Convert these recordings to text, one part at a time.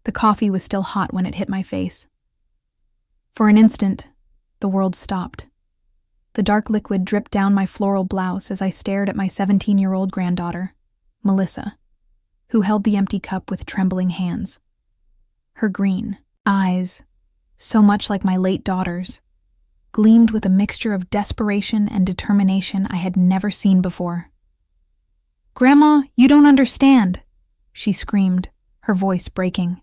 The coffee was still hot when it hit my face. For an instant, the world stopped. The dark liquid dripped down my floral blouse as I stared at my 17-year-old granddaughter, Melissa, who held the empty cup with trembling hands. Her green eyes, so much like my late daughter's, gleamed with a mixture of desperation and determination I had never seen before. "Grandma, you don't understand," she screamed, her voice breaking.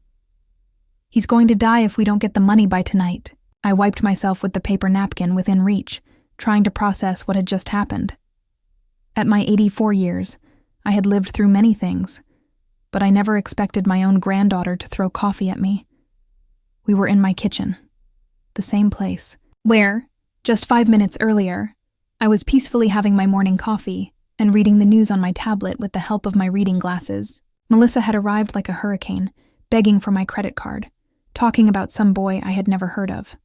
"He's going to die if we don't get the money by tonight." I wiped myself with the paper napkin within reach, trying to process what had just happened. At my 84 years, I had lived through many things, but I never expected my own granddaughter to throw coffee at me. We were in my kitchen, the same place, where, just 5 minutes earlier, I was peacefully having my morning coffee and reading the news on my tablet with the help of my reading glasses. Melissa had arrived like a hurricane, begging for my credit card, talking about some boy I had never heard of.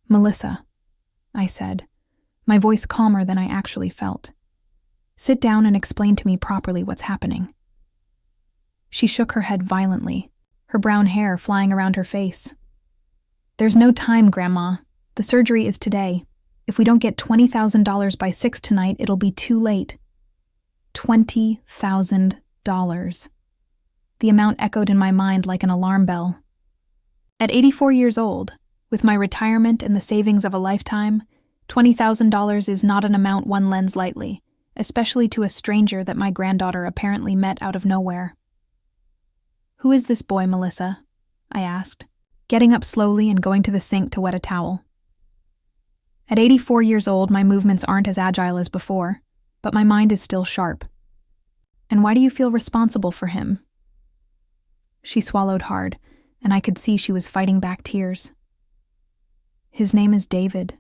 "Melissa," I said, my voice calmer than I actually felt. "Sit down and explain to me properly what's happening." She shook her head violently, her brown hair flying around her face. "There's no time, Grandma. The surgery is today. If we don't get $20,000 by 6 tonight, it'll be too late." $20,000. The amount echoed in my mind like an alarm bell. At 84 years old, with my retirement and the savings of a lifetime, $20,000 is not an amount one lends lightly, especially to a stranger that my granddaughter apparently met out of nowhere. "Who is this boy, Melissa?" I asked, getting up slowly and going to the sink to wet a towel. At 84 years old, my movements aren't as agile as before, but my mind is still sharp. "And why do you feel responsible for him?" She swallowed hard, and I could see she was fighting back tears. "His name is David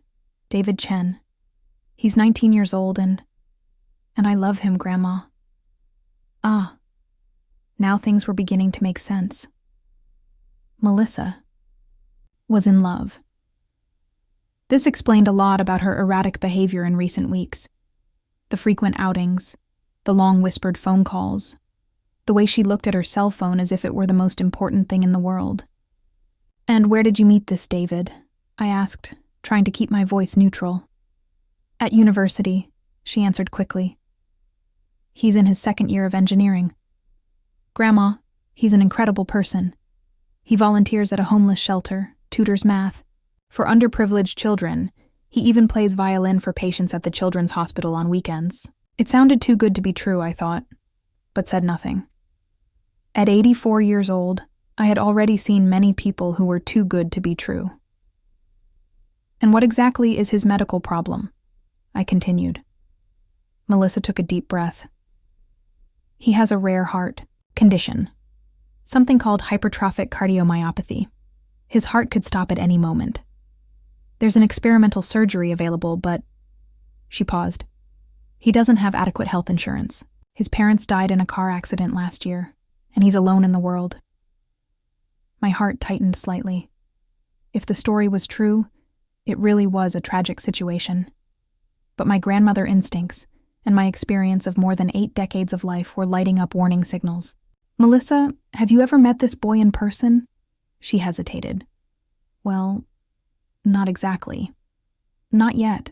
Chen. He's 19 years old and I love him, Grandma." Ah, now things were beginning to make sense. Melissa was in love. This explained a lot about her erratic behavior in recent weeks. The frequent outings, the long whispered phone calls, the way she looked at her cell phone as if it were the most important thing in the world. "And where did you meet this David?" I asked, trying to keep my voice neutral. "At university," she answered quickly. "He's in his 2nd year of engineering. Grandma, he's an incredible person. He volunteers at a homeless shelter, tutors math. For underprivileged children, he even plays violin for patients at the children's hospital on weekends." It sounded too good to be true, I thought, but said nothing. At 84 years old, I had already seen many people who were too good to be true. "And what exactly is his medical problem?" I continued. Melissa took a deep breath. "He has a rare heart condition, something called hypertrophic cardiomyopathy. His heart could stop at any moment. There's an experimental surgery available, but..." She paused. "He doesn't have adequate health insurance. His parents died in a car accident last year, and he's alone in the world." My heart tightened slightly. If the story was true, it really was a tragic situation. But my grandmother instincts and my experience of more than 8 decades of life were lighting up warning signals. "Melissa, have you ever met this boy in person?" She hesitated. "Well, not exactly. Not yet.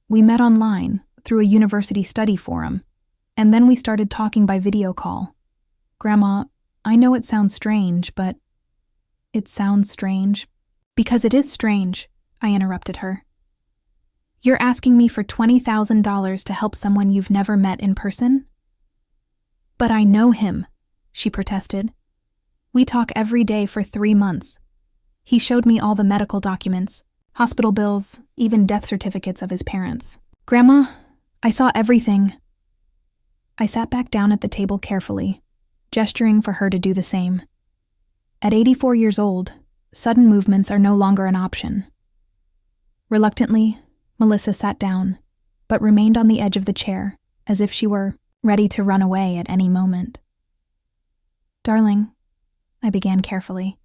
We met online, through a university study forum, and then we started talking by video call. Grandma, I know it sounds strange, but..." "It sounds strange because it is strange," I interrupted her. "You're asking me for $20,000 to help someone you've never met in person?" "But I know him," she protested. "We talk every day for 3 months. He showed me all the medical documents, hospital bills, even death certificates of his parents. Grandma, I saw everything." I sat back down at the table carefully, gesturing for her to do the same. At 84 years old, sudden movements are no longer an option. Reluctantly, Melissa sat down, but remained on the edge of the chair, as if she were ready to run away at any moment. "Darling," I began carefully,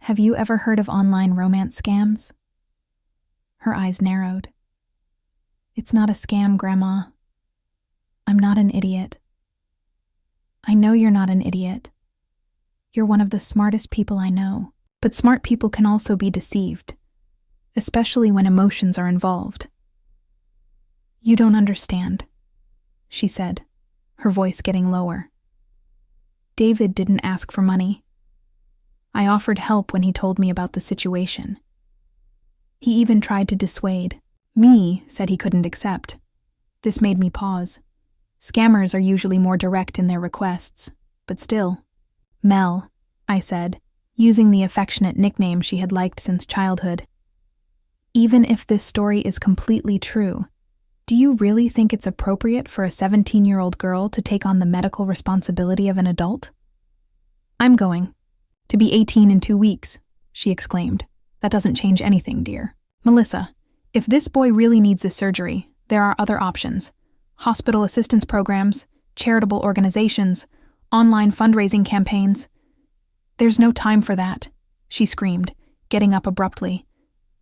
"have you ever heard of online romance scams?" Her eyes narrowed. "It's not a scam, Grandma. I'm not an idiot." "I know you're not an idiot. You're one of the smartest people I know, but smart people can also be deceived, especially when emotions are involved. You don't understand, she said, her voice getting lower. David didn't ask for money. I offered help when he told me about the situation. He even tried to dissuade. Me said he couldn't accept. This made me pause. Scammers are usually more direct in their requests, but still. Mel, I said, using the affectionate nickname she had liked since childhood. Even if this story is completely true, do you really think it's appropriate for a 17-year-old girl to take on the medical responsibility of an adult? I'm going to be 18 in 2 weeks, she exclaimed. That doesn't change anything, dear. Melissa, if this boy really needs this surgery, there are other options. Hospital assistance programs, charitable organizations, online fundraising campaigns. There's no time for that, she screamed, getting up abruptly.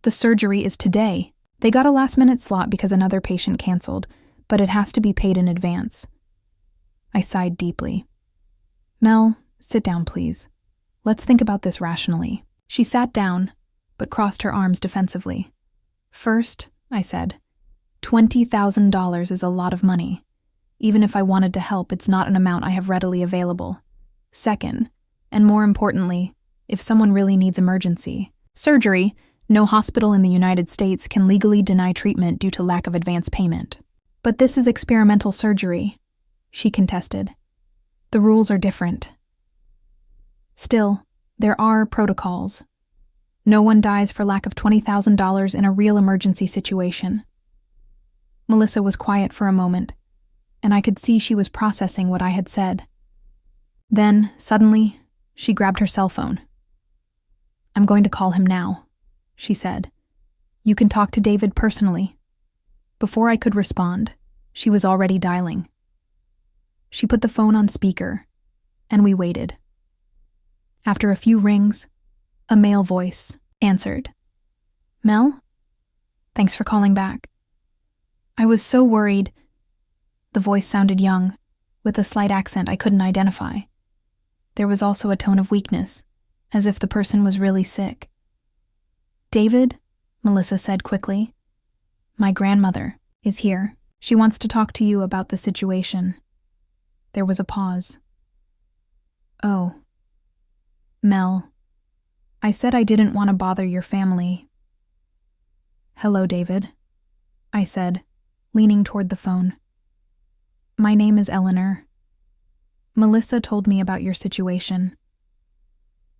The surgery is today. They got a last-minute slot because another patient canceled, but it has to be paid in advance. I sighed deeply. Mel, sit down, please. Let's think about this rationally. She sat down, but crossed her arms defensively. First, I said, $20,000 is a lot of money. Even if I wanted to help, it's not an amount I have readily available. Second, and more importantly, if someone really needs emergency surgery, no hospital in the United States can legally deny treatment due to lack of advance payment. But this is experimental surgery, she contested. The rules are different. Still, there are protocols. No one dies for lack of $20,000 in a real emergency situation. Melissa was quiet for a moment, and I could see she was processing what I had said. Then, suddenly, she grabbed her cell phone. I'm going to call him now, she said. You can talk to David personally. Before I could respond, she was already dialing. She put the phone on speaker, and we waited. After a few rings, a male voice answered. Mel? Thanks for calling back. I was so worried. The voice sounded young, with a slight accent I couldn't identify. There was also a tone of weakness, as if the person was really sick. David, Melissa said quickly. My grandmother is here. She wants to talk to you about the situation. There was a pause. Oh. Mel, I said I didn't want to bother your family. Hello, David, I said, leaning toward the phone. My name is Eleanor. Melissa told me about your situation.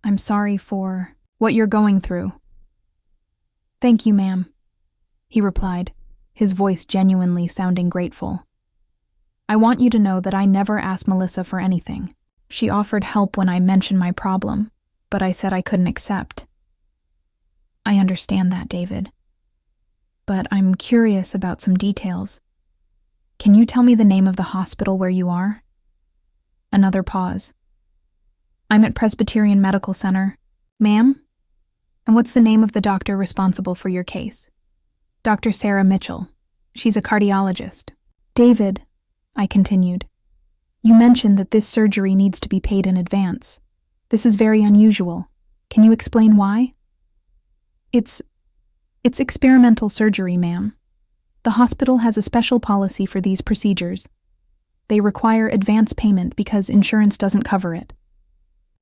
I'm sorry for what you're going through. Thank you, ma'am, he replied, his voice genuinely sounding grateful. I want you to know that I never asked Melissa for anything. She offered help when I mentioned my problem, but I said I couldn't accept. I understand that, David. But I'm curious about some details. Can you tell me the name of the hospital where you are? Another pause. I'm at Presbyterian Medical Center. Ma'am? And what's the name of the doctor responsible for your case? Dr. Sarah Mitchell. She's a cardiologist. David, I continued, you mentioned that this surgery needs to be paid in advance. This is very unusual. Can you explain why? It's experimental surgery, ma'am. The hospital has a special policy for these procedures. They require advance payment because insurance doesn't cover it.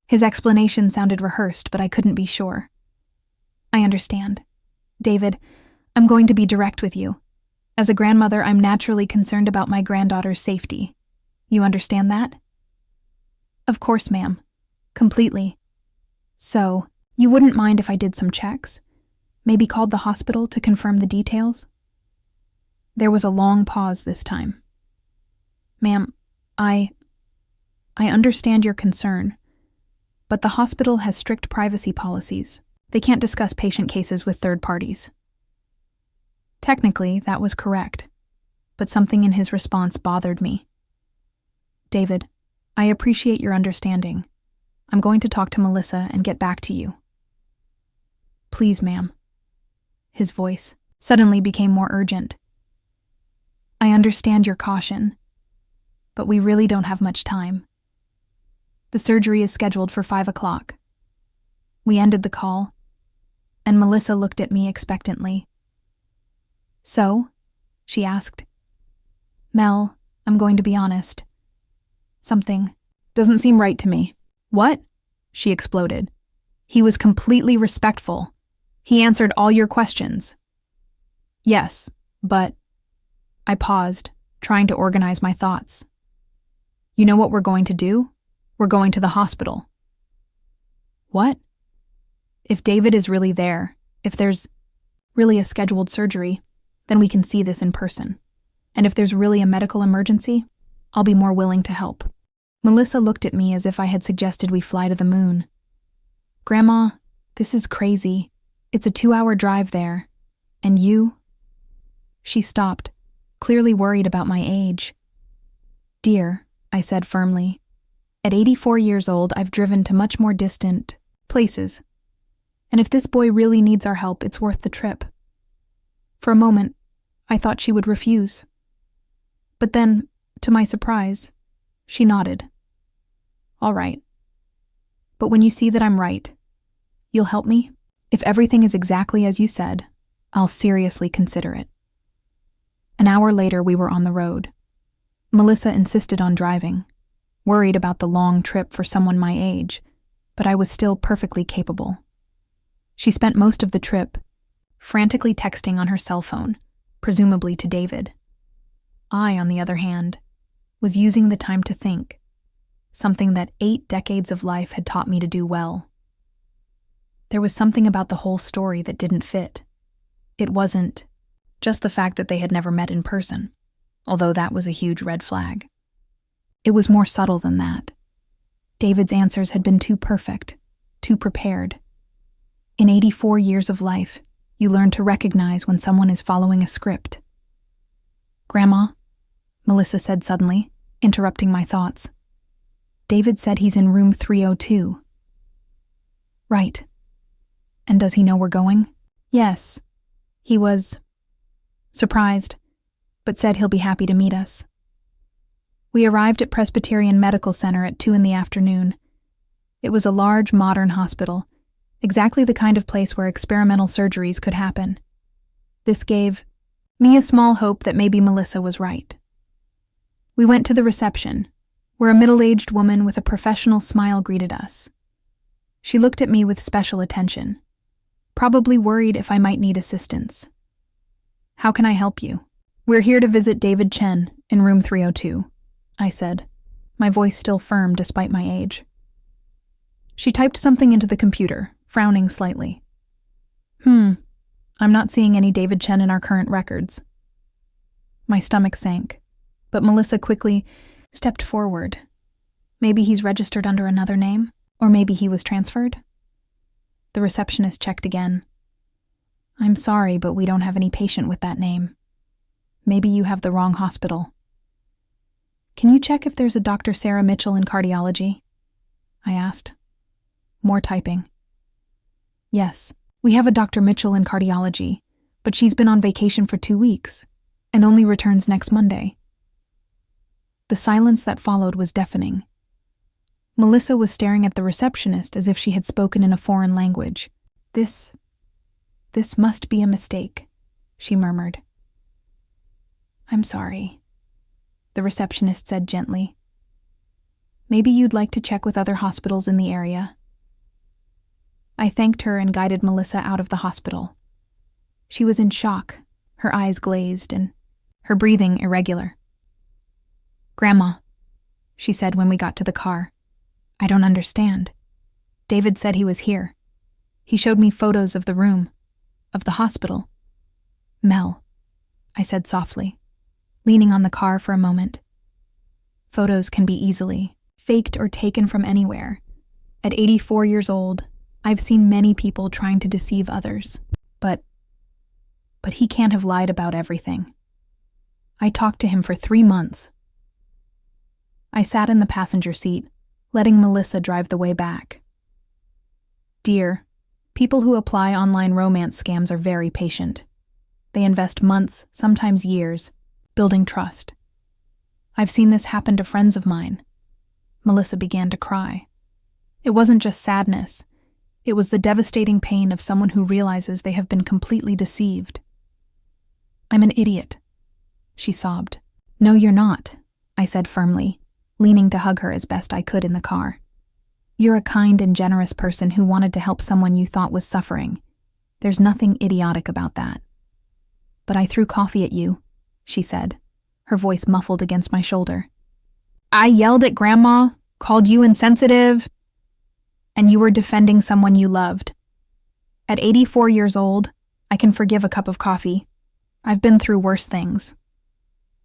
His explanation sounded rehearsed, but I couldn't be sure. I understand. David, I'm going to be direct with you. As a grandmother, I'm naturally concerned about my granddaughter's safety. You understand that? Of course, ma'am. Completely. So, you wouldn't mind if I did some checks? Maybe called the hospital to confirm the details? There was a long pause this time. Ma'am, I understand your concern, but the hospital has strict privacy policies. They can't discuss patient cases with third parties. Technically, that was correct, but something in his response bothered me. David, I appreciate your understanding. I'm going to talk to Melissa and get back to you. Please, ma'am. His voice suddenly became more urgent. I understand your caution, but we really don't have much time. The surgery is scheduled for 5 o'clock. We ended the call, and Melissa looked at me expectantly. So? She asked. Mel, I'm going to be honest. Something doesn't seem right to me. What? She exploded. He was completely respectful. He answered all your questions. Yes, but... I paused, trying to organize my thoughts. You know what we're going to do? We're going to the hospital. What? If David is really there, if there's really a scheduled surgery, then we can see this in person. And if there's really a medical emergency, I'll be more willing to help. Melissa looked at me as if I had suggested we fly to the moon. Grandma, this is crazy. It's a 2-hour drive there. And you? She stopped, clearly worried about my age. Dear, I said firmly, at 84 years old, I've driven to much more distant places. And if this boy really needs our help, it's worth the trip. For a moment, I thought she would refuse. But then, to my surprise, she nodded. All right. But when you see that I'm right, you'll help me? If everything is exactly as you said, I'll seriously consider it. An hour later, we were on the road. Melissa insisted on driving, worried about the long trip for someone my age, but I was still perfectly capable. She spent most of the trip frantically texting on her cell phone, presumably to David. I, on the other hand, was using the time to think, something that 8 decades of life had taught me to do well. There was something about the whole story that didn't fit. It wasn't just the fact that they had never met in person, although that was a huge red flag. It was more subtle than that. David's answers had been too perfect, too prepared. In 84 years of life, you learn to recognize when someone is following a script. Grandma, Melissa said suddenly, interrupting my thoughts. David said he's in room 302. Right. And does he know we're going? Yes. He was surprised, but said he'll be happy to meet us. We arrived at Presbyterian Medical Center at 2 p.m. It was a large, modern hospital, exactly the kind of place where experimental surgeries could happen. This gave me a small hope that maybe Melissa was right. We went to the reception, where a middle-aged woman with a professional smile greeted us. She looked at me with special attention, probably worried if I might need assistance. How can I help you? We're here to visit David Chen in room 302, I said, my voice still firm despite my age. She typed something into the computer, frowning slightly. I'm not seeing any David Chen in our current records. My stomach sank, but Melissa quickly stepped forward. Maybe he's registered under another name, or maybe he was transferred? The receptionist checked again. I'm sorry, but we don't have any patient with that name. Maybe you have the wrong hospital. Can you check if there's a Dr. Sarah Mitchell in cardiology? I asked. More typing. Yes, we have a Dr. Mitchell in cardiology, but she's been on vacation for 2 weeks and only returns next Monday. The silence that followed was deafening. Melissa was staring at the receptionist as if she had spoken in a foreign language. This must be a mistake, she murmured. I'm sorry, the receptionist said gently. Maybe you'd like to check with other hospitals in the area. I thanked her and guided Melissa out of the hospital. She was in shock, her eyes glazed and her breathing irregular. Grandma, she said when we got to the car, I don't understand. David said he was here. He showed me photos of the room, of the hospital. Mel, I said softly, leaning on the car for a moment. Photos can be easily faked or taken from anywhere. At 84 years old, I've seen many people trying to deceive others, but he can't have lied about everything. I talked to him for 3 months. I sat in the passenger seat, letting Melissa drive the way back. Dear, people who apply online romance scams are very patient. They invest months, sometimes years, building trust. I've seen this happen to friends of mine. Melissa began to cry. It wasn't just sadness. It was the devastating pain of someone who realizes they have been completely deceived. "I'm an idiot," she sobbed. "No, you're not," I said firmly, leaning to hug her as best I could in the car. "You're a kind and generous person who wanted to help someone you thought was suffering. There's nothing idiotic about that." "But I threw coffee at you," she said, her voice muffled against my shoulder. "I yelled at Grandma, called you insensitive, and you were defending someone you loved. At 84 years old, I can forgive a cup of coffee. I've been through worse things."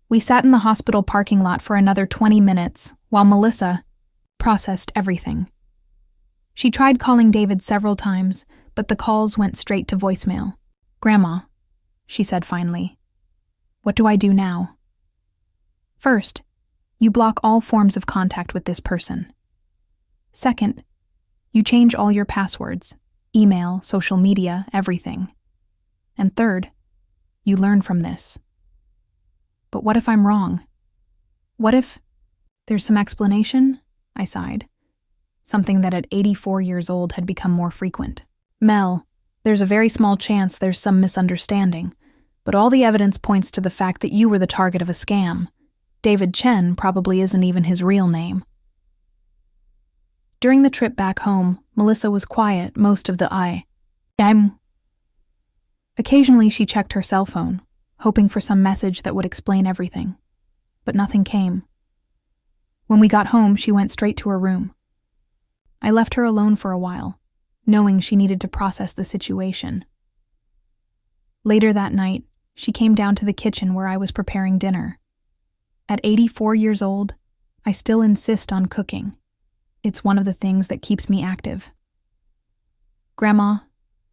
We sat in the hospital parking lot for another 20 minutes while Melissa processed everything. She tried calling David several times, but the calls went straight to voicemail. "Grandma," she said finally, "what do I do now?" "First, you block all forms of contact with this person. Second, you change all your passwords, email, social media, everything. And third, you learn from this." "But what if I'm wrong? What if there's some explanation?" I sighed, something that at 84 years old had become more frequent. "Mel, there's a very small chance there's some misunderstanding, but all the evidence points to the fact that you were the target of a scam. David Chen probably isn't even his real name." During the trip back home, Melissa was quiet most of the I'm. Occasionally she checked her cell phone, hoping for some message that would explain everything, but nothing came. When we got home, she went straight to her room. I left her alone for a while, knowing she needed to process the situation. Later that night, she came down to the kitchen where I was preparing dinner. At 84 years old, I still insist on cooking. It's one of the things that keeps me active. "Grandma,"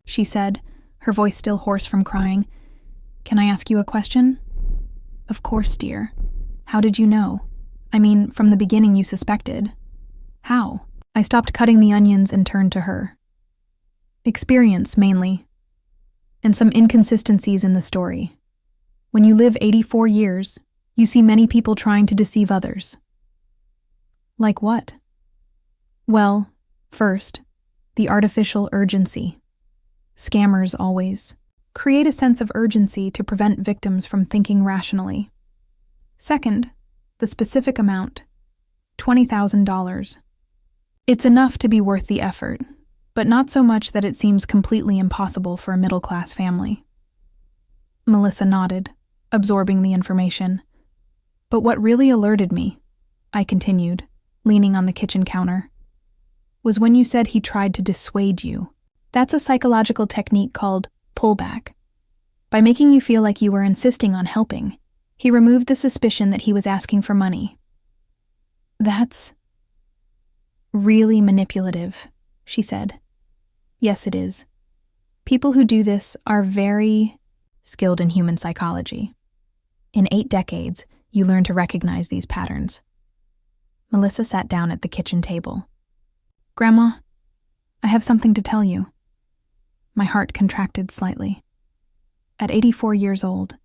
she said, her voice still hoarse from crying, "can I ask you a question?" "Of course, dear. How did you know? I mean, from the beginning you suspected. How?" I stopped cutting the onions and turned to her. "Experience, mainly. And some inconsistencies in the story. When you live 84 years, you see many people trying to deceive others." "Like what?" "Well, first, the artificial urgency. Scammers always create a sense of urgency to prevent victims from thinking rationally. Second, the specific amount, $20,000. It's enough to be worth the effort, but not so much that it seems completely impossible for a middle-class family." Melissa nodded, absorbing the information. "But what really alerted me," I continued, leaning on the kitchen counter, "was when you said he tried to dissuade you. That's a psychological technique called pullback. By making you feel like you were insisting on helping, he removed the suspicion that he was asking for money." "That's really manipulative," she said. "Yes, it is. People who do this are very skilled in human psychology. In 8 decades, you learn to recognize these patterns." Melissa sat down at the kitchen table. "Grandma, I have something to tell you." My heart contracted slightly. At 84 years old,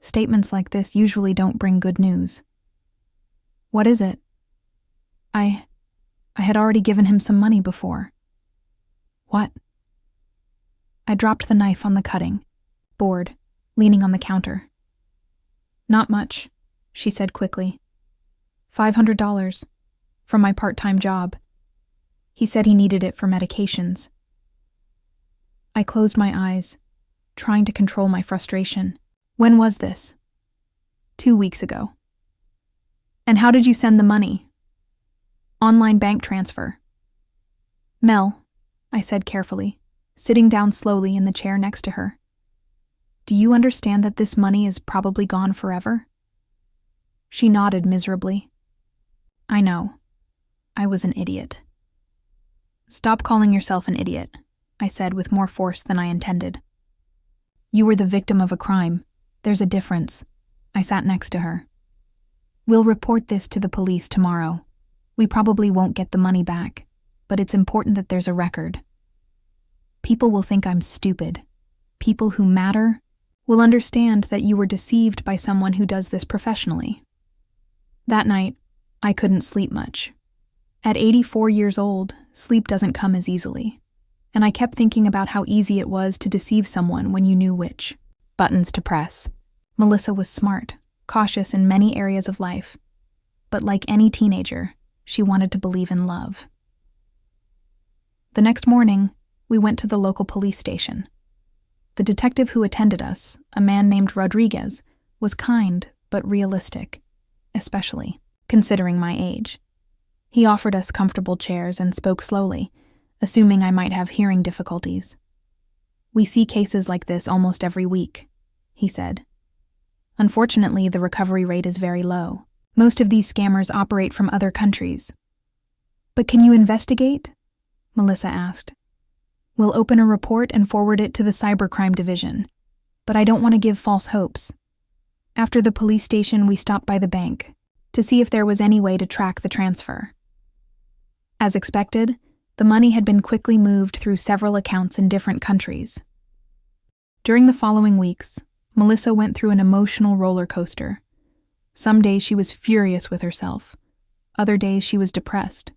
statements like this usually don't bring good news. "What is it?" I had already given him some money before." "What?" I dropped the knife on the cutting board, leaning on the counter. "Not much," she said quickly. $500 from my part-time job. He said he needed it for medications." I closed my eyes, trying to control my frustration. "When was this?" 2 weeks ago." "And how did you send the money?" "Online bank transfer." "Mel," I said carefully, sitting down slowly in the chair next to her, "do you understand that this money is probably gone forever?" She nodded miserably. "I know. I was an idiot." "Stop calling yourself an idiot," I said with more force than I intended. "You were the victim of a crime. There's a difference." I sat next to her. "We'll report this to the police tomorrow. We probably won't get the money back, but it's important that there's a record. People will think I'm stupid. People who matter will understand that you were deceived by someone who does this professionally." That night, I couldn't sleep much. At 84 years old, sleep doesn't come as easily, and I kept thinking about how easy it was to deceive someone when you knew which buttons to press. Melissa was smart, cautious in many areas of life, but like any teenager, she wanted to believe in love. The next morning, we went to the local police station. The detective who attended us, a man named Rodriguez, was kind but realistic, especially considering my age. He offered us comfortable chairs and spoke slowly, assuming I might have hearing difficulties. "We see cases like this almost every week," he said. "Unfortunately, the recovery rate is very low. Most of these scammers operate from other countries." "But can you investigate?" Melissa asked. "We'll open a report and forward it to the cybercrime division, but I don't want to give false hopes." After the police station, we stopped by the bank to see if there was any way to track the transfer. As expected, the money had been quickly moved through several accounts in different countries. During the following weeks, Melissa went through an emotional roller coaster. Some days she was furious with herself. Other days she was depressed.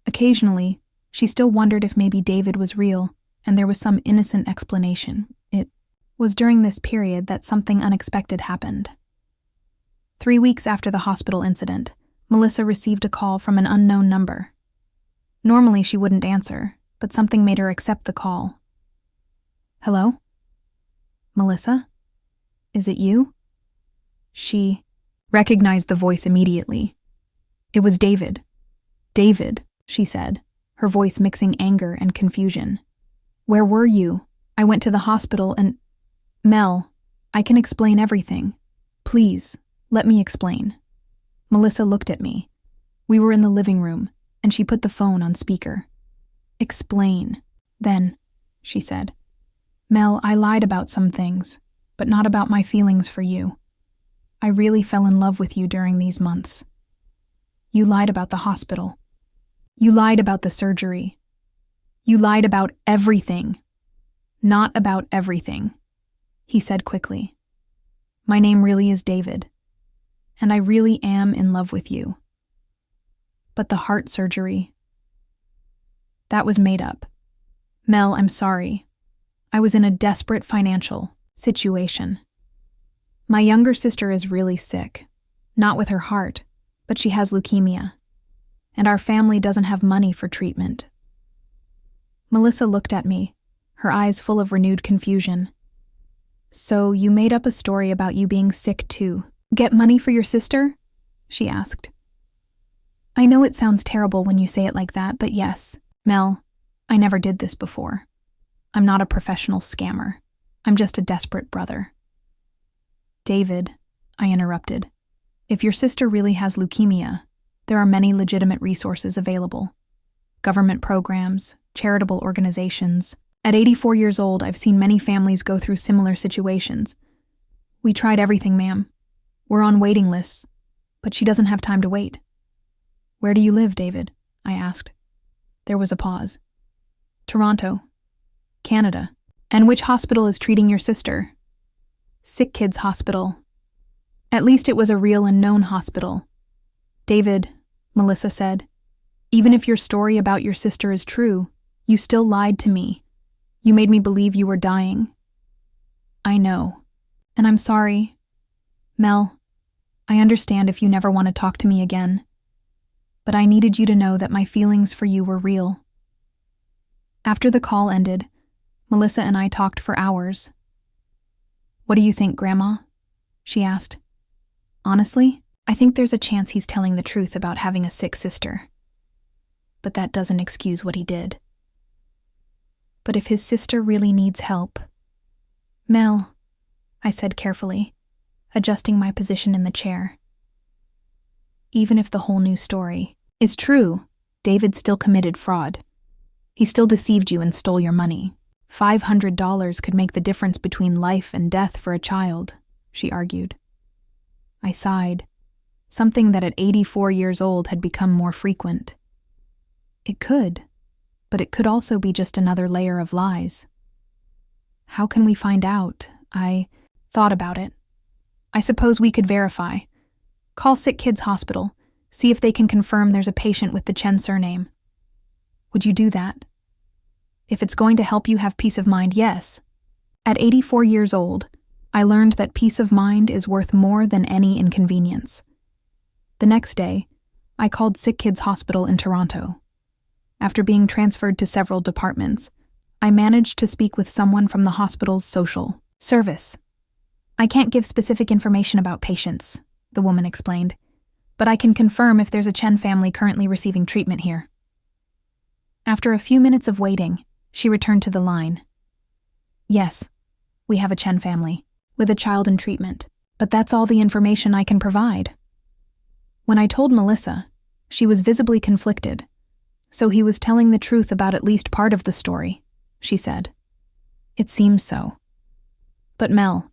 Occasionally, she still wondered if maybe David was real and there was some innocent explanation. It was during this period that something unexpected happened. 3 weeks after the hospital incident, Melissa received a call from an unknown number. Normally she wouldn't answer, but something made her accept the call. "Hello? Melissa? Is it you?" She recognized the voice immediately. It was David. "David," she said, her voice mixing anger and confusion. "Where were you? I went to the hospital and—" "Mel, I can explain everything. Please, let me explain." Melissa looked at me. We were in the living room, and she put the phone on speaker. "Explain, then," she said. "Mel, I lied about some things, but not about my feelings for you. I really fell in love with you during these months. You lied about the hospital. You lied about the surgery. You lied about everything. Not about everything," he said quickly. "My name really is David, and I really am in love with you. But the heart surgery, that was made up. Mel, I'm sorry. I was in a desperate financial situation. My younger sister is really sick, not with her heart, but she has leukemia, and our family doesn't have money for treatment." Melissa looked at me, her eyes full of renewed confusion. "So you made up a story about you being sick too. Get money for your sister?" she asked. "I know it sounds terrible when you say it like that, but yes, Mel, I never did this before. I'm not a professional scammer. I'm just a desperate brother." "David," I interrupted, "if your sister really has leukemia, there are many legitimate resources available. Government programs, charitable organizations. At 84 years old, I've seen many families go through similar situations. We tried everything, ma'am. We're on waiting lists, but she doesn't have time to wait." "Where do you live, David?" I asked. There was a pause. "Toronto, Canada." "And which hospital is treating your sister?" "Sick Kids Hospital." "At least it was a real and known hospital." "David," Melissa said, "even if your story about your sister is true, you still lied to me. You made me believe you were dying." "I know, and I'm sorry. Mel, I understand if you never want to talk to me again, but I needed you to know that my feelings for you were real." After the call ended, Melissa and I talked for hours. "What do you think, Grandma?" she asked. "Honestly, I think there's a chance he's telling the truth about having a sick sister. But that doesn't excuse what he did. But if his sister really needs help—" "Mel," I said carefully, adjusting my position in the chair. "Even if the whole new story is true, David still committed fraud. He still deceived you and stole your money. $500 could make the difference between life and death for a child," she argued. I sighed, something that at 84 years old had become more frequent. It could, but it could also be just another layer of lies. How can we find out? I thought about it. I suppose we could verify. Call Sick Kids Hospital, See if they can confirm there's a patient with the Chen surname. Would you do that? If it's going to help you have peace of mind, yes. At 84 years old, I learned that peace of mind is worth more than any inconvenience. The next day, I called Sick Kids Hospital in Toronto. After being transferred to several departments, I managed to speak with someone from the hospital's social service. I can't give specific information about patients, the woman explained, but I can confirm if there's a Chen family currently receiving treatment here. After a few minutes of waiting, she returned to the line. Yes, we have a Chen family, with a child in treatment, but that's all the information I can provide. When I told Melissa, she was visibly conflicted, so he was telling the truth about at least part of the story, she said. It seems so. But Mel,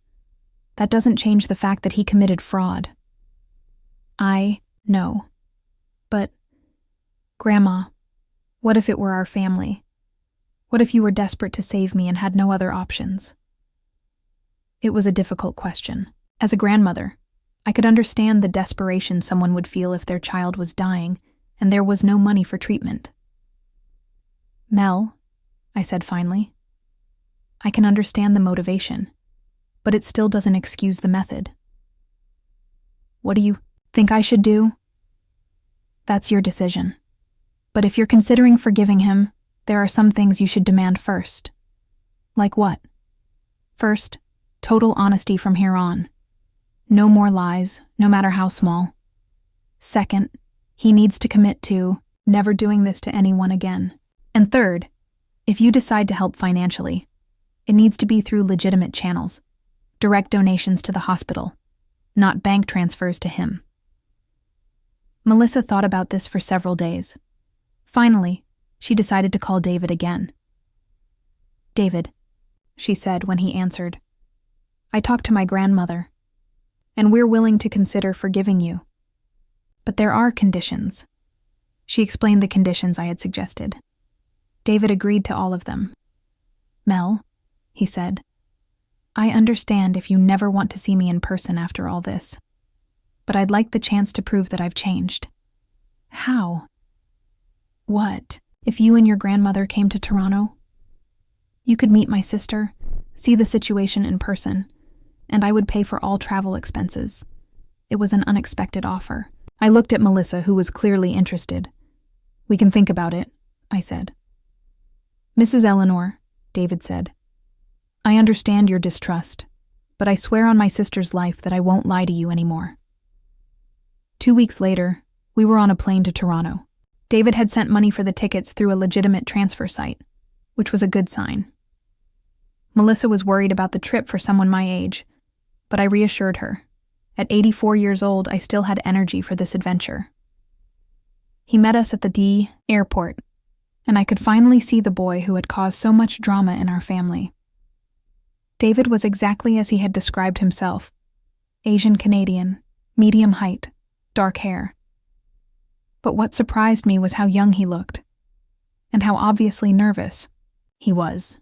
that doesn't change the fact that he committed fraud. I know. But, Grandma, what if it were our family? What if you were desperate to save me and had no other options? It was a difficult question. As a grandmother, I could understand the desperation someone would feel if their child was dying and there was no money for treatment. Mel, I said finally, I can understand the motivation, but it still doesn't excuse the method. What do you think I should do? That's your decision. But if you're considering forgiving him, there are some things you should demand first. Like what? First, total honesty from here on. No more lies, no matter how small. Second, he needs to commit to never doing this to anyone again. And third, if you decide to help financially, it needs to be through legitimate channels, direct donations to the hospital, not bank transfers to him. Melissa thought about this for several days. Finally, she decided to call David again. David, she said when he answered, I talked to my grandmother, and we're willing to consider forgiving you. But there are conditions. She explained the conditions I had suggested. David agreed to all of them. Mel, he said, I understand if you never want to see me in person after all this, but I'd like the chance to prove that I've changed. How? What, if you and your grandmother came to Toronto? You could meet my sister, see the situation in person, and I would pay for all travel expenses. It was an unexpected offer. I looked at Melissa, who was clearly interested. We can think about it, I said. Mrs. Eleanor, David said, I understand your distrust, but I swear on my sister's life that I won't lie to you anymore. 2 weeks later, we were on a plane to Toronto. David had sent money for the tickets through a legitimate transfer site, which was a good sign. Melissa was worried about the trip for someone my age, but I reassured her. At 84 years old, I still had energy for this adventure. He met us at the D airport, and I could finally see the boy who had caused so much drama in our family. David was exactly as he had described himself. Asian Canadian, medium height, dark hair. But what surprised me was how young he looked, and how obviously nervous he was.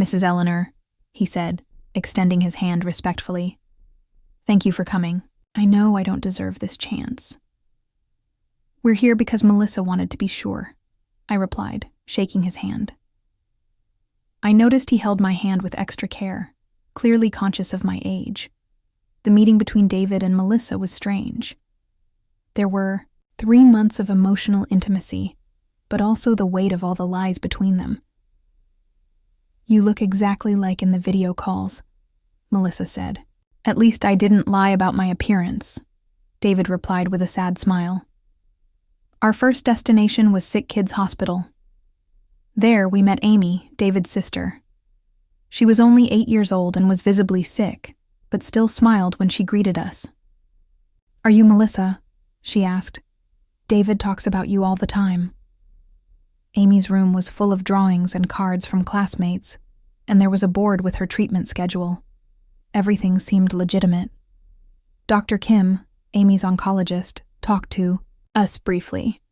Mrs. Eleanor, he said, extending his hand respectfully. Thank you for coming. I know I don't deserve this chance. We're here because Melissa wanted to be sure, I replied, shaking his hand. I noticed he held my hand with extra care, clearly conscious of my age. The meeting between David and Melissa was strange. There were 3 months of emotional intimacy, but also the weight of all the lies between them. You look exactly like in the video calls, Melissa said. At least I didn't lie about my appearance, David replied with a sad smile. Our first destination was Sick Kids Hospital. There we met Amy, David's sister. She was only 8 years old and was visibly sick, but still smiled when she greeted us. Are you Melissa? She asked. David talks about you all the time. Amy's room was full of drawings and cards from classmates, and there was a board with her treatment schedule. Everything seemed legitimate. Dr. Kim, Amy's oncologist, talked to us briefly.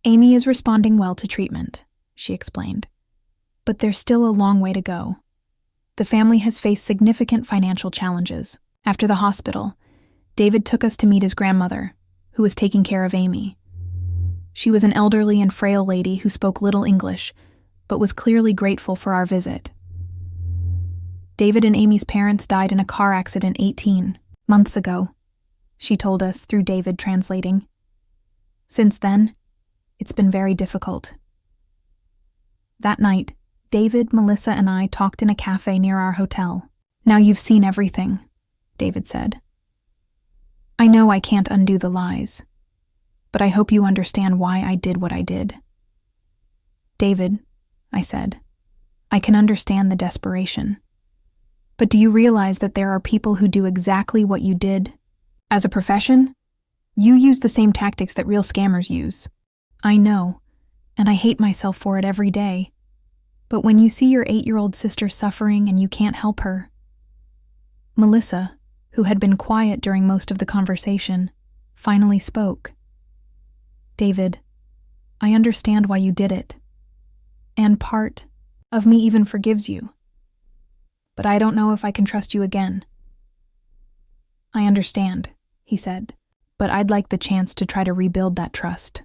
Amy is responding well to treatment, she explained. But there's still a long way to go. The family has faced significant financial challenges. After the hospital, David took us to meet his grandmother, who was taking care of Amy. She was an elderly and frail lady who spoke little English, but was clearly grateful for our visit. David and Amy's parents died in a car accident 18 months ago, she told us through David translating. Since then, it's been very difficult. That night, David, Melissa, and I talked in a cafe near our hotel. Now you've seen everything, David said. I know I can't undo the lies, but I hope you understand why I did what I did. David, I said, I can understand the desperation. But do you realize that there are people who do exactly what you did? As a profession, you use the same tactics that real scammers use. I know, and I hate myself for it every day. But when you see your 8-year-old sister suffering and you can't help her. Melissa, who had been quiet during most of the conversation, finally spoke. David, I understand why you did it. And part of me even forgives you. But I don't know if I can trust you again. I understand, he said, but I'd like the chance to try to rebuild that trust.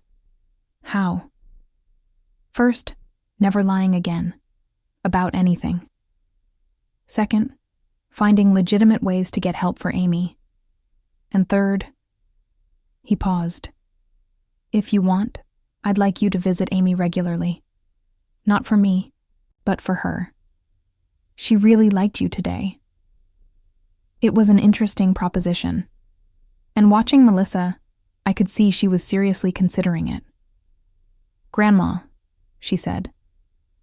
How? First, never lying again. About anything. Second, finding legitimate ways to get help for Amy. And third, he paused. If you want, I'd like you to visit Amy regularly. Not for me, but for her. She really liked you today. It was an interesting proposition. And watching Melissa, I could see she was seriously considering it. Grandma, she said,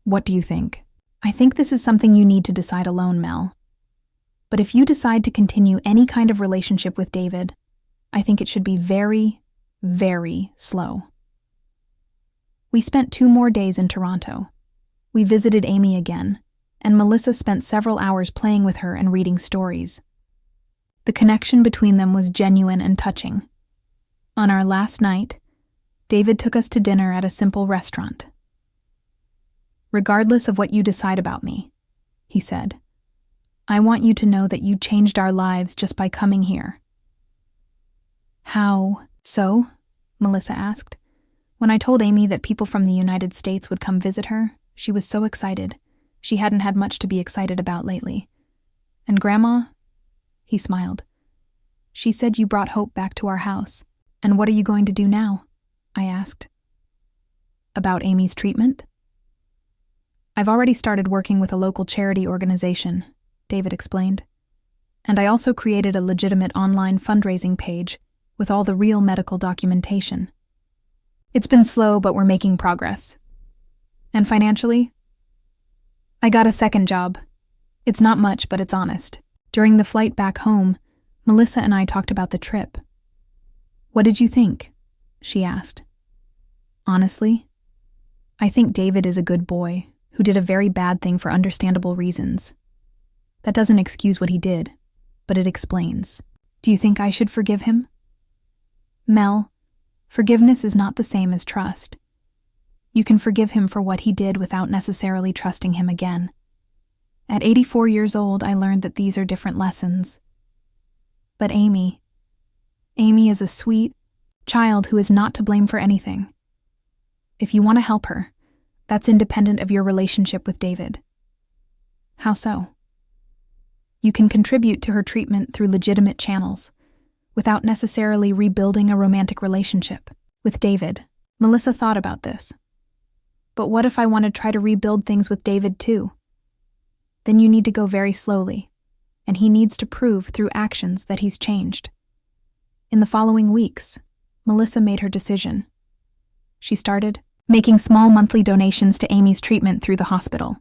what do you think? I think this is something you need to decide alone, Mel. But if you decide to continue any kind of relationship with David, I think it should be very, very slow. We spent 2 more days in Toronto. We visited Amy again, and Melissa spent several hours playing with her and reading stories. The connection between them was genuine and touching. On our last night, David took us to dinner at a simple restaurant. Regardless of what you decide about me, he said, I want you to know that you changed our lives just by coming here. How so? Melissa asked. When I told Amy that people from the United States would come visit her, she was so excited. She hadn't had much to be excited about lately. And Grandma? He smiled. She said you brought hope back to our house. And what are you going to do now? I asked. About Amy's treatment? I've already started working with a local charity organization, David explained. And I also created a legitimate online fundraising page with all the real medical documentation. It's been slow, but we're making progress. And financially? I got a second job. It's not much, but it's honest. During the flight back home, Melissa and I talked about the trip. What did you think? She asked. Honestly, I think David is a good boy who did a very bad thing for understandable reasons. That doesn't excuse what he did, but it explains. Do you think I should forgive him? Mel, forgiveness is not the same as trust. You can forgive him for what he did without necessarily trusting him again. At 84 years old, I learned that these are different lessons. But Amy is a sweet child who is not to blame for anything. If you want to help her, that's independent of your relationship with David. How so? You can contribute to her treatment through legitimate channels, without necessarily rebuilding a romantic relationship. With David, Melissa thought about this. But what if I want to try to rebuild things with David too? Then you need to go very slowly, and he needs to prove through actions that he's changed. In the following weeks, Melissa made her decision. She started making small monthly donations to Amy's treatment through the hospital.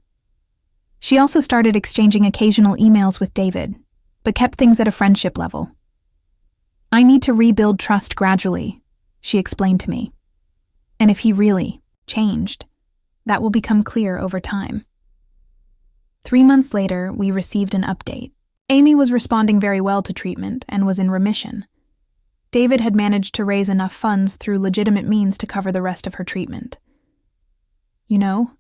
She also started exchanging occasional emails with David, but kept things at a friendship level. I need to rebuild trust gradually, she explained to me. And if he really changed, that will become clear over time. 3 months later, we received an update. Amy was responding very well to treatment and was in remission. David had managed to raise enough funds through legitimate means to cover the rest of her treatment. You know,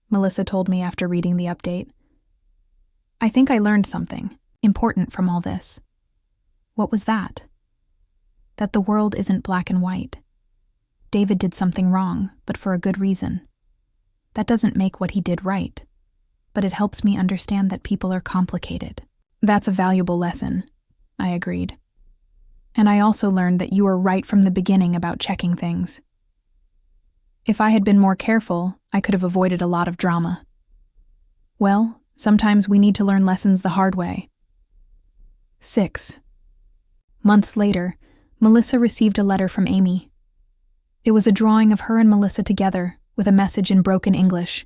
Melissa told me after reading the update, I think I learned something important from all this. What was that? that the world isn't black and white. David did something wrong, but for a good reason. That doesn't make what he did right, but it helps me understand that people are complicated. That's a valuable lesson, I agreed. And I also learned that you were right from the beginning about checking things. If I had been more careful, I could have avoided a lot of drama. Well, sometimes we need to learn lessons the hard way. 6. Months later, Melissa received a letter from Amy. It was a drawing of her and Melissa together, with a message in broken English.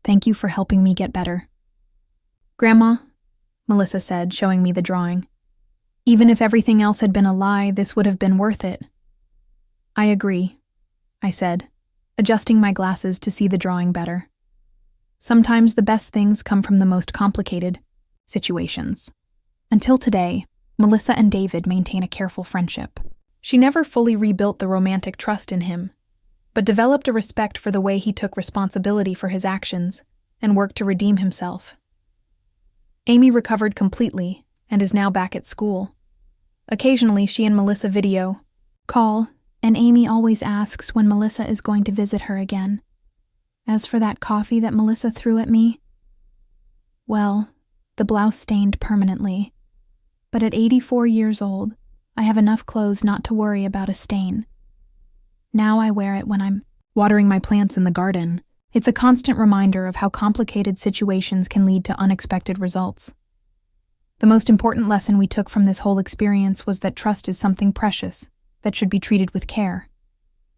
"Thank you for helping me get better." "Grandma," Melissa said, showing me the drawing, "even if everything else had been a lie, this would have been worth it." "I agree," I said, adjusting my glasses to see the drawing better. Sometimes the best things come from the most complicated situations. Until today, Melissa and David maintain a careful friendship. She never fully rebuilt the romantic trust in him, but developed a respect for the way he took responsibility for his actions and worked to redeem himself. Amy recovered completely and is now back at school. Occasionally, she and Melissa video call, and Amy always asks when Melissa is going to visit her again. As for that coffee that Melissa threw at me, well, the blouse stained permanently. But at 84 years old, I have enough clothes not to worry about a stain. Now I wear it when I'm watering my plants in the garden. It's a constant reminder of how complicated situations can lead to unexpected results. The most important lesson we took from this whole experience was that trust is something precious that should be treated with care.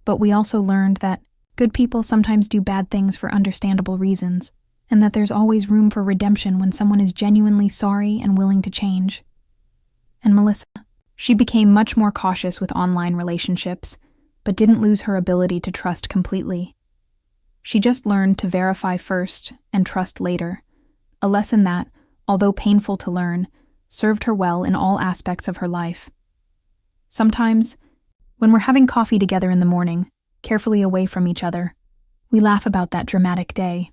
But we also learned that good people sometimes do bad things for understandable reasons, and that there's always room for redemption when someone is genuinely sorry and willing to change. And Melissa, she became much more cautious with online relationships, but didn't lose her ability to trust completely. She just learned to verify first and trust later, a lesson that, although painful to learn, served her well in all aspects of her life. Sometimes, when we're having coffee together in the morning, carefully away from each other, we laugh about that dramatic day.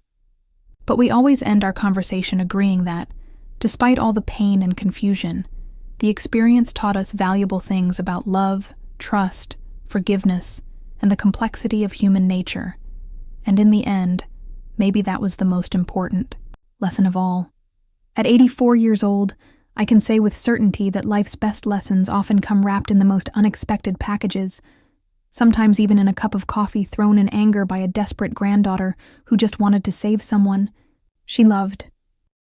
But we always end our conversation agreeing that, despite all the pain and confusion, the experience taught us valuable things about love, trust, forgiveness, and the complexity of human nature. And in the end, maybe that was the most important lesson of all. At 84 years old, I can say with certainty that life's best lessons often come wrapped in the most unexpected packages, sometimes even in a cup of coffee thrown in anger by a desperate granddaughter who just wanted to save someone she loved.